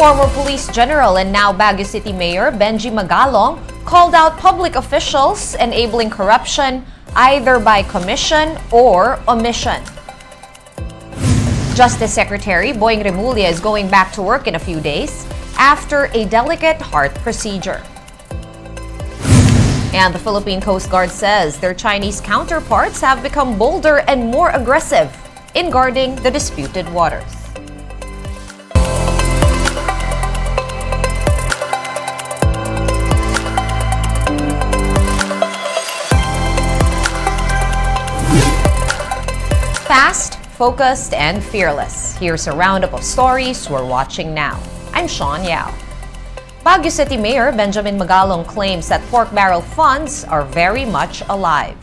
Former police general and now Baguio City Mayor Benji Magalong called out public officials enabling corruption either by commission or omission. Justice Secretary Boying Remulla is going back to work in a few days after a delicate heart procedure. And the Philippine Coast Guard says their Chinese counterparts have become bolder and more aggressive in guarding the disputed waters. Fast, focused, and fearless. Here's a roundup of stories we're watching now. I'm Sean Yao. Baguio City Mayor Benjamin Magalong claims that pork barrel funds are very much alive.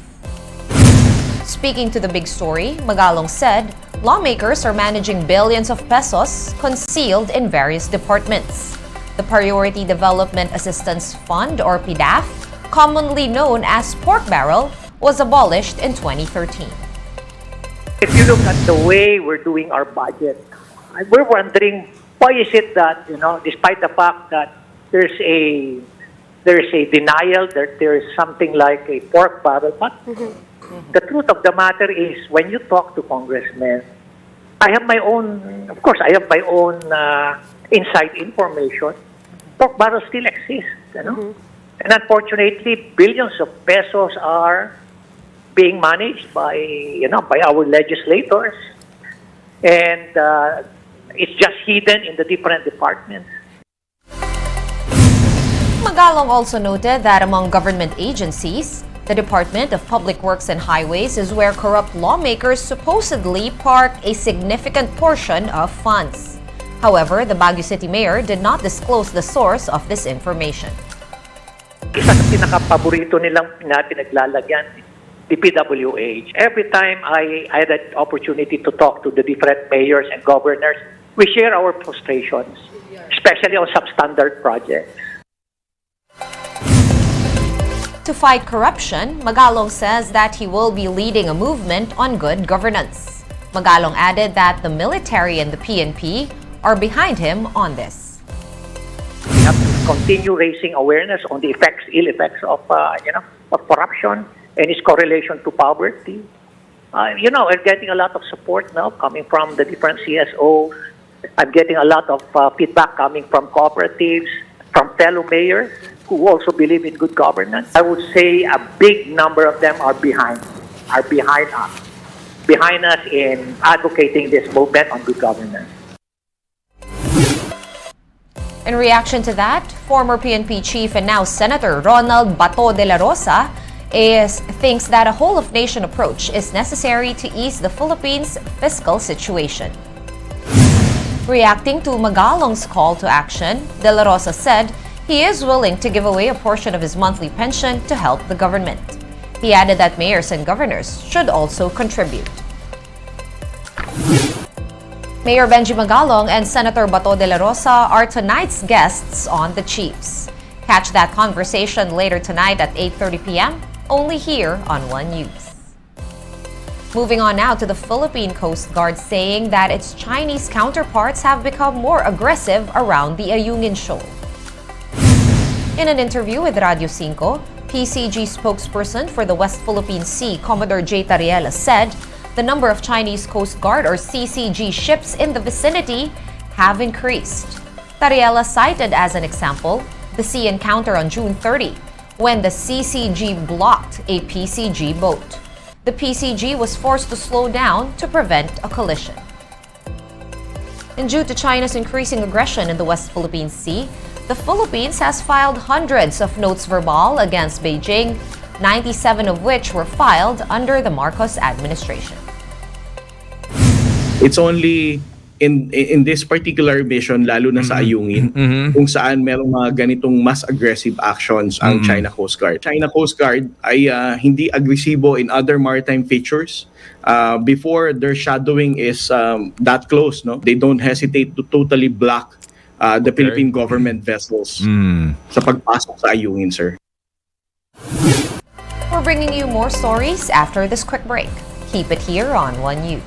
Speaking to the big story, Magalong said lawmakers are managing billions of pesos concealed in various departments. The Priority Development Assistance Fund, or PDAF, commonly known as pork barrel, was abolished in 2013. If you look at the way we're doing our budget, we're wondering why is it that, despite the fact that there's a denial that there is something like a pork barrel, but the truth of the matter is when you talk to congressmen, I have my own inside information. Pork barrels still exist, and unfortunately, billions of pesos are being managed by our legislators, and it's just hidden in the different departments. Magalong also noted that among government agencies, the Department of Public Works and Highways is where corrupt lawmakers supposedly park a significant portion of funds. However, the Baguio City Mayor did not disclose the source of this information. Isa sa pinaka-paborito nilang pinaglalagyan, the PWH. Every time I had an opportunity to talk to the different mayors and governors, we share our frustrations, especially on substandard projects. To fight corruption, Magalong says that he will be leading a movement on good governance. Magalong added that the military and the PNP are behind him on this. We have to continue raising awareness on the ill effects of corruption and its correlation to poverty. We're getting a lot of support now coming from the different CSOs. I'm getting a lot of feedback coming from cooperatives, from fellow mayors who also believe in good governance. I would say a big number of them are behind us in advocating this movement on good governance. In reaction to that, former PNP chief and now Senator Ronald Bato de la Rosa thinks that a whole-of-nation approach is necessary to ease the Philippines' fiscal situation. Reacting to Magalong's call to action, De La Rosa said he is willing to give away a portion of his monthly pension to help the government. He added that mayors and governors should also contribute. Mayor Benji Magalong and Senator Bato de la Rosa are tonight's guests on The Chiefs. Catch that conversation later tonight at 8:30 p.m. only here on One News. Moving on now to the Philippine Coast Guard saying that its Chinese counterparts have become more aggressive around the Ayungin Shoal. In an interview with Radio 5, PCG spokesperson for the West Philippine Sea, Commodore J. Tariela, said the number of Chinese Coast Guard or CCG ships in the vicinity have increased. Tariela cited as an example the sea encounter on June 30 when the CCG blocked a PCG boat. The PCG was forced to slow down to prevent a collision. And due to China's increasing aggression in the West Philippine Sea, the Philippines has filed hundreds of notes verbal against Beijing, 97 of which were filed under the Marcos administration. It's only in this particular mission, lalo na sa Ayungin, kung saan merong mga ganitong mas aggressive actions ang China Coast Guard. China Coast Guard ay hindi agresibo in other maritime features. Before their shadowing is that close, no? They don't hesitate to totally block the Philippine government vessels sa pagpasok sa Ayungin, sir. We're bringing you more stories after this quick break. Keep it here on One News.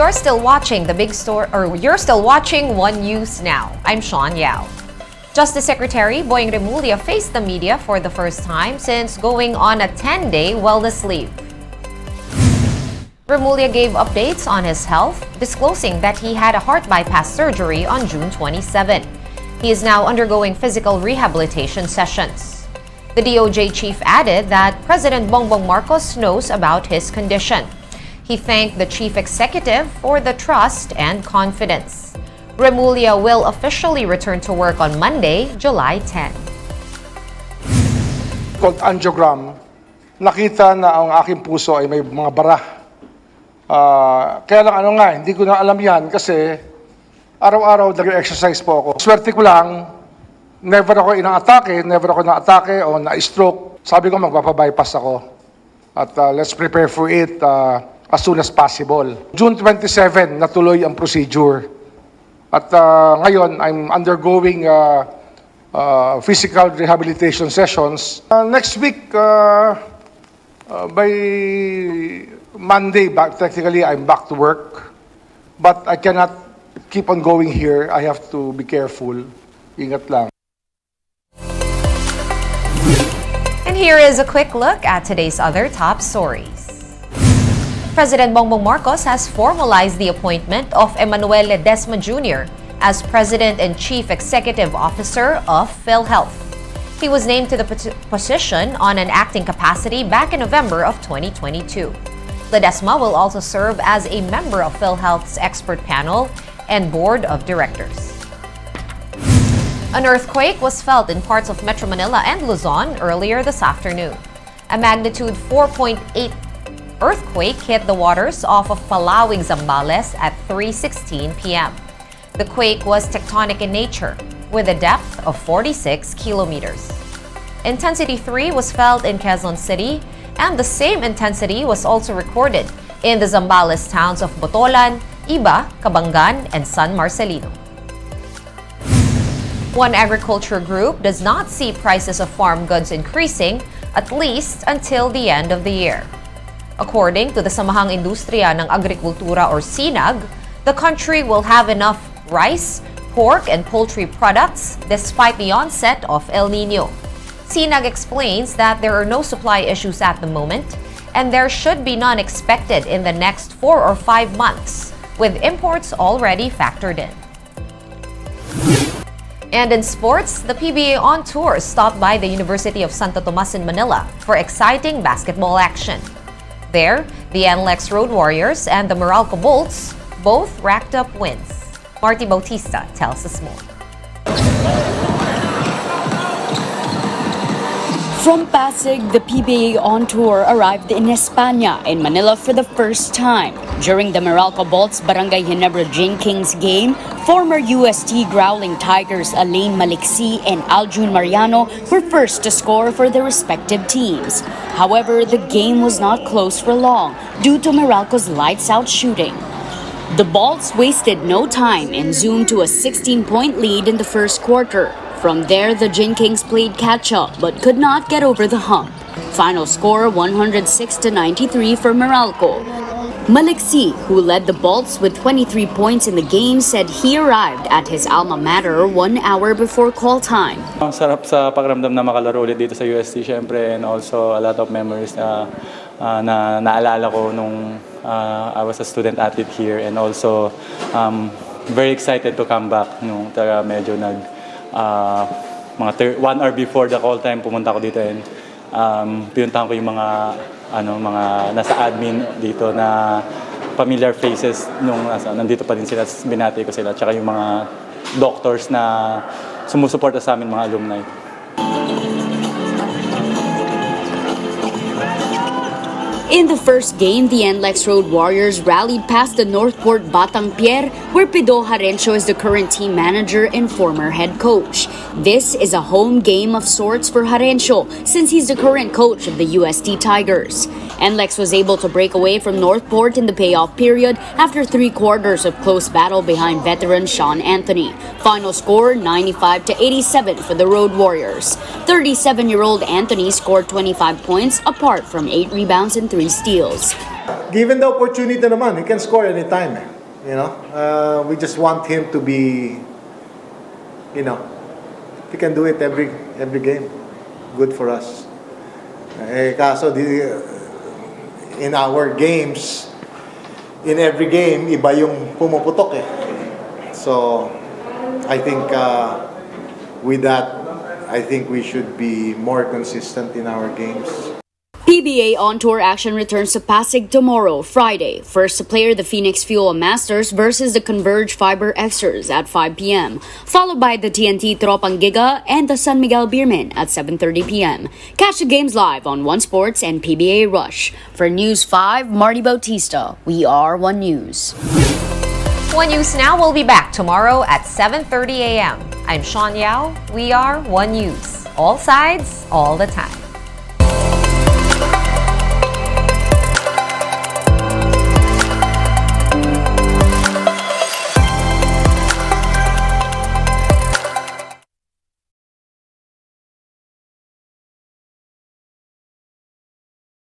You're still watching One News now. I'm Sean Yao. Justice Secretary Boying Remulla faced the media for the first time since going on a 10-day wellness leave. Remulla gave updates on his health, disclosing that he had a heart bypass surgery on June 27. He is now undergoing physical rehabilitation sessions. The DOJ chief added that President Bongbong Marcos knows about his condition. He thanked the chief executive for the trust and confidence. Remulla will officially return to work on Monday, July 10. Called angiogram, nakita na ang aking puso ay may mga bara. Kaya lang hindi ko na alam yan kasi araw-araw nag-exercise po ako. Swerte ko lang, never ako na-atake o na-stroke. Sabi ko magpapabypass ako. At let's prepare for it as soon as possible. June 27, natuloy ang procedure. At ngayon, I'm undergoing physical rehabilitation sessions. Next week, by Monday, technically, I'm back to work. But I cannot keep on going here. I have to be careful. Ingat lang. And here is a quick look at today's other top stories. President Bongbong Marcos has formalized the appointment of Emmanuel Ledesma Jr. as President and Chief Executive Officer of PhilHealth. He was named to the position on an acting capacity back in November of 2022. Ledesma will also serve as a member of PhilHealth's expert panel and board of directors. An earthquake was felt in parts of Metro Manila and Luzon earlier this afternoon. A magnitude 4.8 earthquake hit the waters off of Palawig, Zambales at 3:16 p.m. The quake was tectonic in nature, with a depth of 46 kilometers. Intensity 3 was felt in Quezon City, and the same intensity was also recorded in the Zambales towns of Botolan, Iba, Cabangan, and San Marcelino. One agriculture group does not see prices of farm goods increasing, at least until the end of the year. According to the Samahang Industriya ng Agrikultura or SINAG, the country will have enough rice, pork, and poultry products despite the onset of El Nino. SINAG explains that there are no supply issues at the moment, and there should be none expected in the next 4 or 5 months, with imports already factored in. And in sports, the PBA on tour stopped by the University of Santo Tomas in Manila for exciting basketball action. There, the NLEX Road Warriors and the Meralco Bolts both racked up wins. Marty Bautista tells us more. From Pasig, the PBA on tour arrived in España in Manila for the first time. During the Meralco Bolts Barangay Ginebra Kings game, former UST Growling Tigers Alain Maliksi and Aljun Mariano were first to score for their respective teams. However, the game was not close for long due to Meralco's lights-out shooting. The Bolts wasted no time and zoomed to a 16-point lead in the first quarter. From there, the Kings played catch-up but could not get over the hump. Final score 106-93 for Meralco. Maliksi, who led the Bolts with 23 points in the game, said he arrived at his alma mater 1 hour before call time. Ang sarap sa pakiramdam na makalaro ulit dito sa UST, syempre, and also a lot of memories na naalala ko nung I was a student athlete here, and also very excited to come back nung medyo mga 1 hour before the call time pumunta ako dito, and pinuntahan ko yung mga nasa admin dito na familiar faces nung nandito pa din sila, binati ko sila, tsaka yung mga doctors na sumusuporta sa amin, mga alumni. In the first game, the NLEX Road Warriors rallied past the Northport Batang Pier, where Pido Harencio is the current team manager and former head coach. This is a home game of sorts for Harencio, since he's the current coach of the UST Tigers. NLEX was able to break away from Northport in the payoff period after 3 quarters of close battle behind veteran Sean Anthony. Final score 95-87 for the Road Warriors. 37-year-old Anthony scored 25 points apart from 8 rebounds and 3 steals. given the opportunity naman, he can score anytime. You know, we just want him to be, you know, he can do it every game. Good for us. Kaso in our games, in every game, iba yung pumuputok eh. So, I think with that, I think we should be more consistent in our games. PBA On Tour action returns to Pasig tomorrow, Friday. First to play the Phoenix Fuel Masters versus the Converge Fiber Xers at 5 p.m., followed by the TNT Tropang Giga and the San Miguel Beermen at 7:30 p.m. Catch the games live on One Sports and PBA Rush. For News 5, Marty Bautista, we are One News. One News Now will be back tomorrow at 7:30 a.m. I'm Sean Yao. We are One News. All sides, all the time.